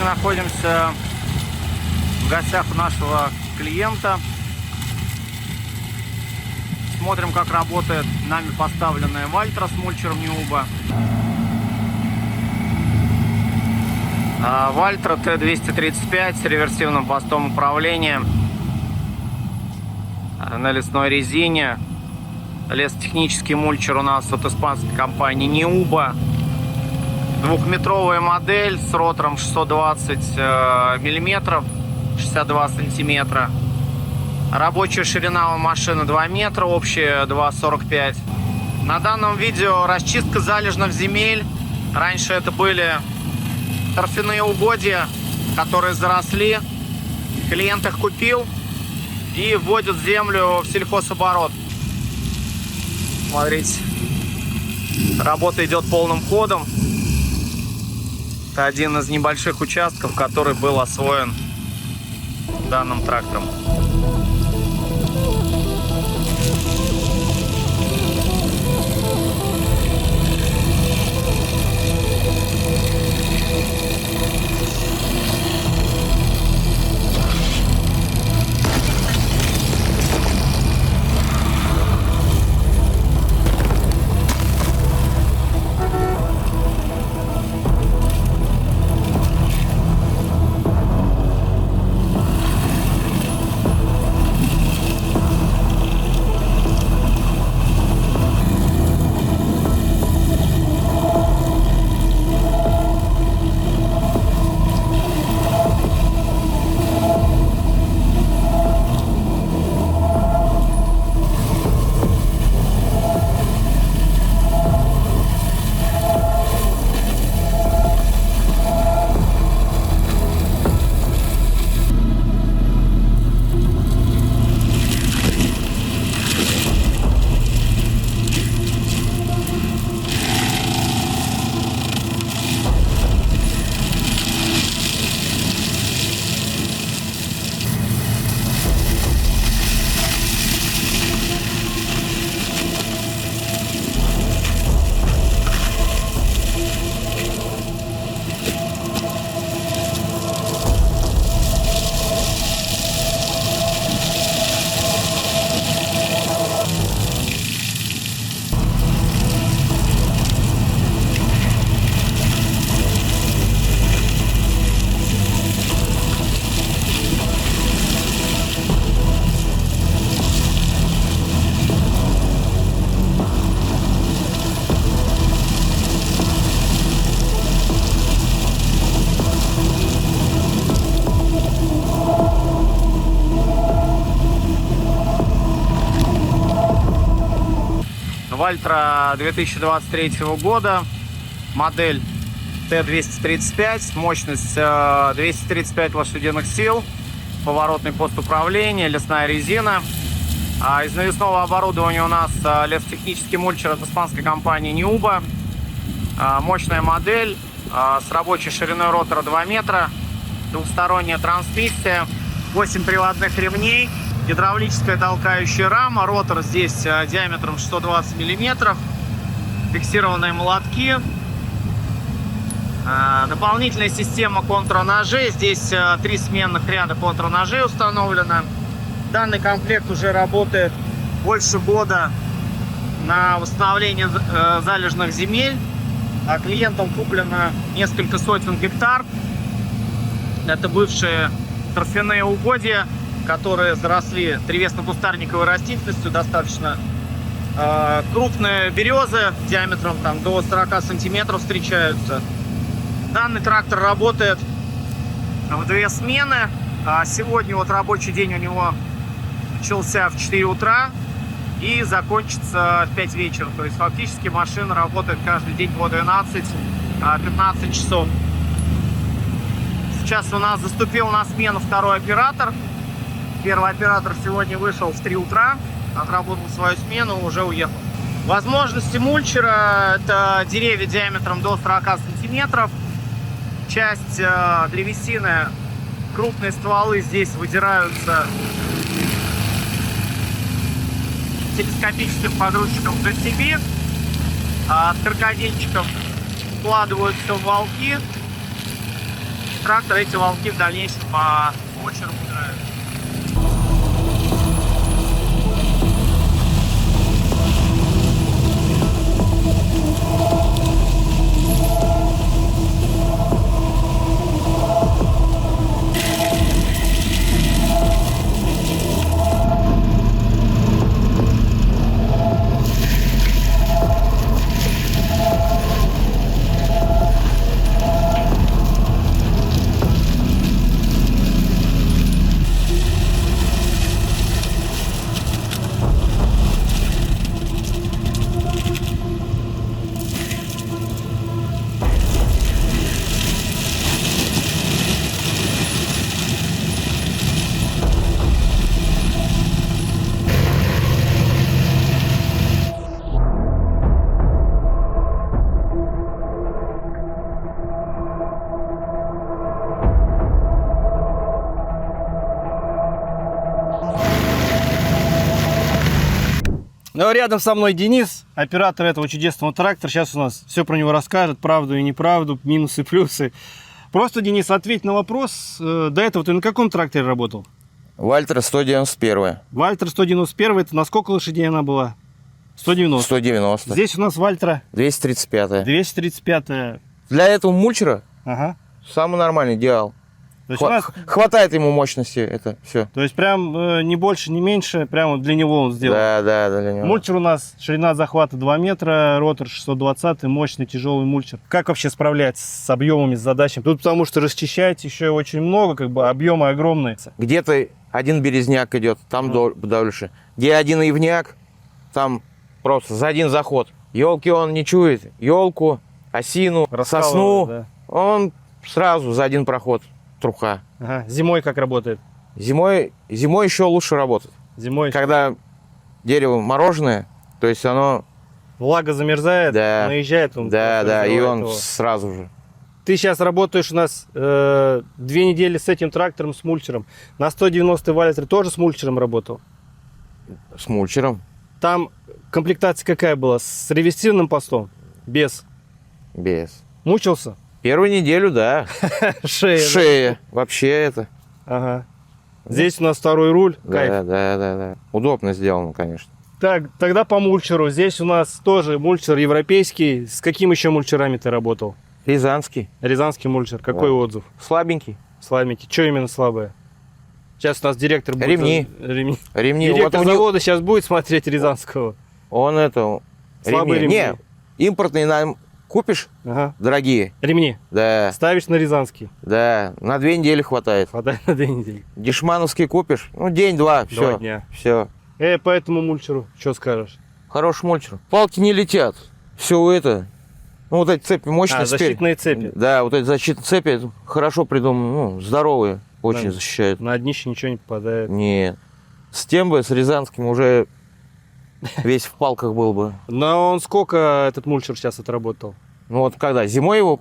Сегодня находимся в гостях у нашего клиента. Смотрим, как работает нами поставленная Вальтра с мульчером Неуба. Вальтра Т235 с реверсивным постом управления на лесной резине. Лесотехнический мульчер у нас от испанской компании Неуба. Двухметровая модель с ротором 620 миллиметров, 62 сантиметра. Рабочая ширина у машины 2 метра, общая 2,45. На данном видео расчистка залежных земель. Раньше это были торфяные угодья, которые заросли. Клиент их купил и вводит землю в сельхозоборот. Смотрите, работа идет полным ходом. Это один из небольших участков, который был освоен данным трактором. Вальтра 2023 года, модель Т235, мощность 235 лошадиных сил, поворотный пост управления, лесная резина. Из навесного оборудования у нас лесотехнический мульчер от испанской компании Неуба. Мощная модель с рабочей шириной ротора 2 метра, двухсторонняя трансмиссия, 8 приводных ремней. Гидравлическая толкающая рама, ротор здесь диаметром 120 миллиметров, фиксированные молотки, дополнительная система контроножей, здесь 3 сменных ряда контроножей установлено. Данный комплект уже работает больше года на восстановление залежных земель. Клиентам куплено несколько сотен гектар. Это бывшие торфяные угодья, которые заросли древесно-кустарниковой растительностью, достаточно крупные березы диаметром до 40 сантиметров встречаются. Данный трактор работает в 2 смены. Сегодня рабочий день у него начался в 4 утра и закончится в 5 вечера. То есть фактически машина работает каждый день по 12-15 часов. Сейчас у нас заступил на смену второй оператор. Первый оператор сегодня вышел в 3 утра, отработал свою смену, уже уехал. Возможности мульчера — это деревья диаметром до 40 сантиметров. Часть древесины, крупные стволы здесь выдираются телескопическим погрузчиком JCB, с крокодильчиком вкладывают все в волки. трактор, эти волки в дальнейшем по очереди убирают. Ну, рядом со мной Денис, оператор этого чудесного трактора. Сейчас у нас все про него расскажет, правду и неправду, минусы, плюсы. Просто, Денис, ответь на вопрос. До этого ты на каком тракторе работал? Вальтер 191. Вальтер 191, это на сколько лошадей она была? 190. 190. Здесь у нас Вальтера 235. 235. Для этого мульчера Ага. самый нормальный идеал. То есть, у нас, Хватает ему мощности, это все. то есть прям не больше, не меньше, прямо для него он сделал. Да, для него. Мульчер у нас, ширина захвата 2 метра, ротор 620, мощный тяжелый мульчер. Как вообще справляется с объемами, с задачами? Тут потому что расчищать еще очень много, как бы объемы огромные. Где-то один березняк идет, там дольше. Где один ивняк, там просто за один заход. Елки он не чует. Елку, осину, сосну. Да. Он сразу за один проход. Труха. Ага. Зимой как работает? Зимой еще лучше работает. Зимой Когда дерево мороженое, то есть оно... влага замерзает, Да. наезжает он. Да, и он его. сразу же. Ты сейчас работаешь у нас 2 недели с этим трактором, с мульчером. На 190 Вальтер тоже с мульчером работал. С мульчером. Там комплектация какая была? С ревестированным постом? Без? Без. Мучился? Первую неделю, да. Шея. да? Шея. Вообще это. Ага. Здесь у нас второй руль. Кайф. Да. Удобно сделано, конечно. Так, тогда по мульчеру. Здесь у нас тоже мульчер европейский. С каким еще мульчерами ты работал? Рязанский. Рязанский мульчер. Какой Да. отзыв? Слабенький. Слабенький. Что именно слабое? Сейчас у нас директор будет... Ремни. Ремни. Ремни. Директор Вот у него- завода сейчас будет смотреть Рязанского. Он это... Слабые ремни. Не, импортные нам купишь, Ага. дорогие. Ремни. Да, Ставишь на Рязанский. да. На 2 недели хватает. Хватает на 2 недели. Дешмановский купишь, ну, день-два, 2 все. дня. Все. По этому мульчеру что скажешь? Хороший мульчер. Палки не летят. Все это... Ну, вот эти цепи мощные. Защитные цепи. Да, вот эти защитные цепи это хорошо придуманы, ну, здоровые, очень Да. защищают. На днище ничего не попадает. Нет. С тем бы, с Рязанским уже весь в палках был бы. Но он сколько этот мульчер сейчас отработал? Ну вот когда? Зимой его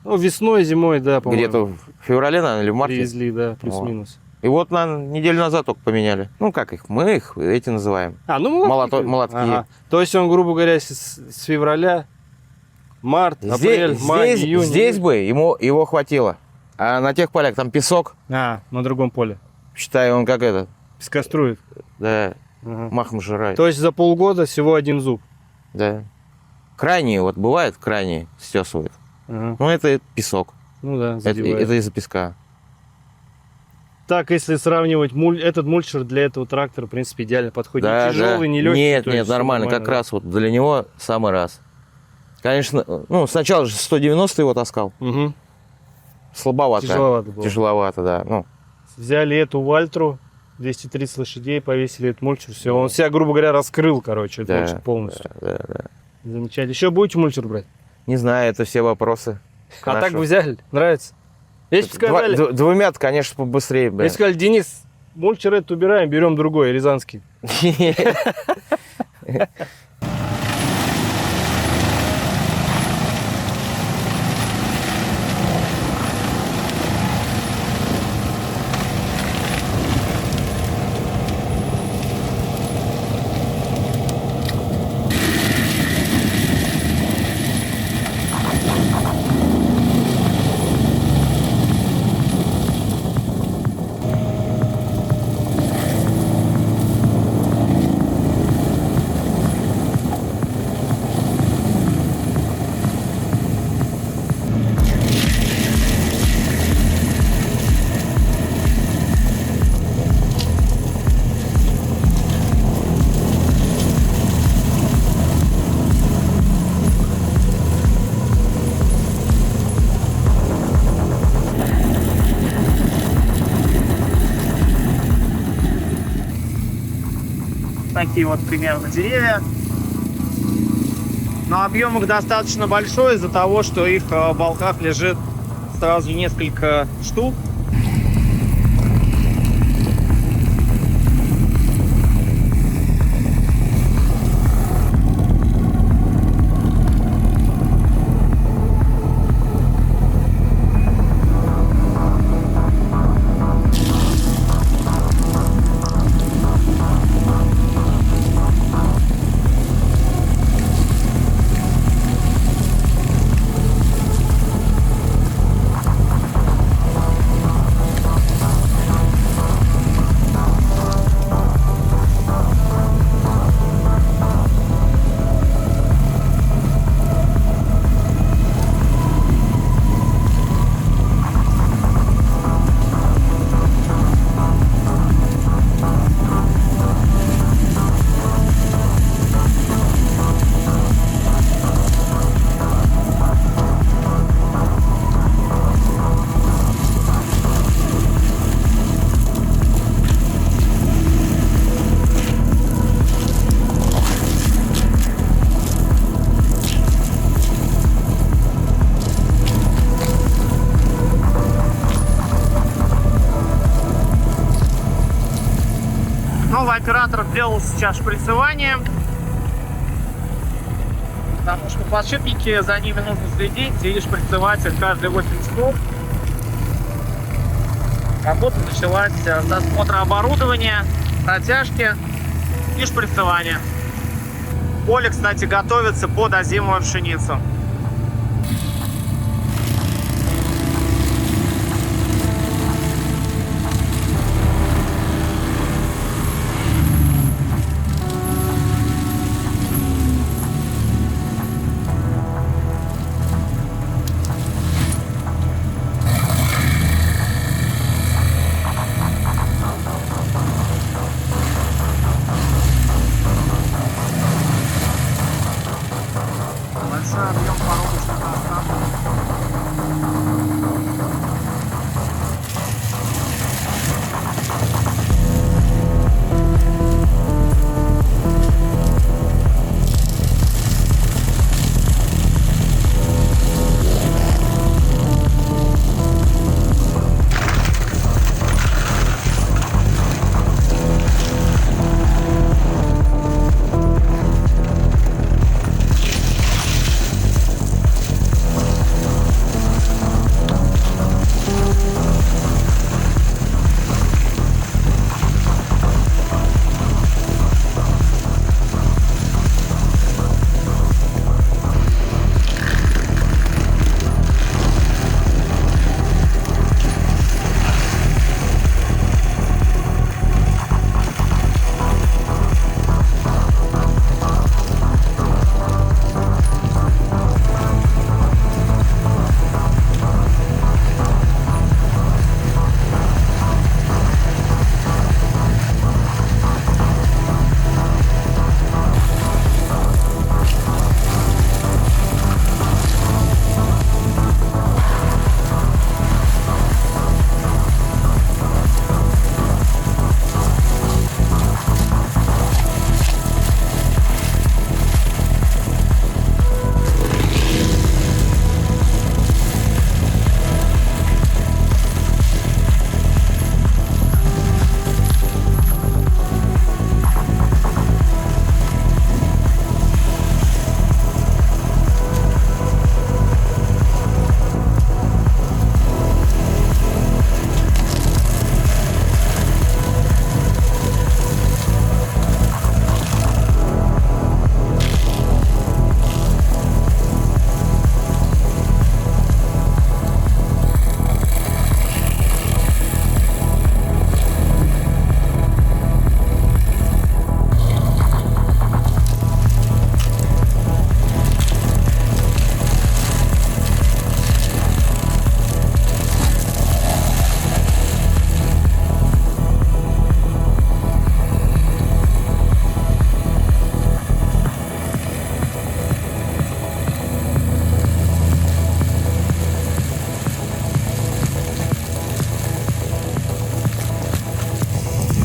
Ну, весной, зимой, да, по-моему. где-то в феврале, наверное, или в марте. Привезли, да, плюс-минус. И вот неделю назад только поменяли. Ну как их? Мы их эти называем. Ну, Молотки. Ага. То есть он, грубо говоря, с февраля, март, апрель, май, июнь. Здесь бы его хватило. А на тех полях там песок, на другом поле. считай, он как этот, Пескострует. да, Ага. махом жирает. То есть за полгода всего один зуб. Да. Крайние, вот бывает, крайние стесывают. Ага. Ну это песок. Ну да, Это задевает. из-за песка. Так, если сравнивать этот мульчер для этого трактора, в принципе, идеально подходит. Да, Не тяжелый, да. не легкий. Нет, то нет, есть нормально, как раз вот для него самый раз. Конечно, ну сначала же 190 его таскал. Угу. Слабовато. Тяжеловато было. Тяжеловато, да. Ну, Взяли эту Вальтру, 230 лошадей, повесили этот мульчер, все. Он себя, грубо говоря, раскрыл, короче, этот да, мульчер полностью. да. Замечательно. Еще будете мульчер брать? Не знаю, это все вопросы. к А так нашему. вы взяли? Нравится? Если бы сказали, Двумя-то, конечно, побыстрее. если сказали, Денис, мульчер этот убираем, берем другой, рязанский. такие вот примерно деревья. Но объем их достаточно большой из-за того, что их в балках лежит сразу несколько штук. Новый оператор сделал сейчас шприцевание, потому что подшипники, за ними нужно следить и шприцевать их каждые 8 часов. Работа началась с осмотра оборудования, протяжки и шприцевания. Поле, кстати, готовится под озимую пшеницу. Большой объем порубочного остатка.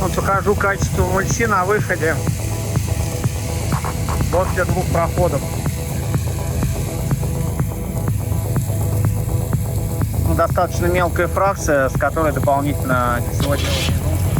Вот покажу качество мульчи на выходе. после 2 проходов. Ну, достаточно мелкая фракция, с которой дополнительно ничего делать не нужно.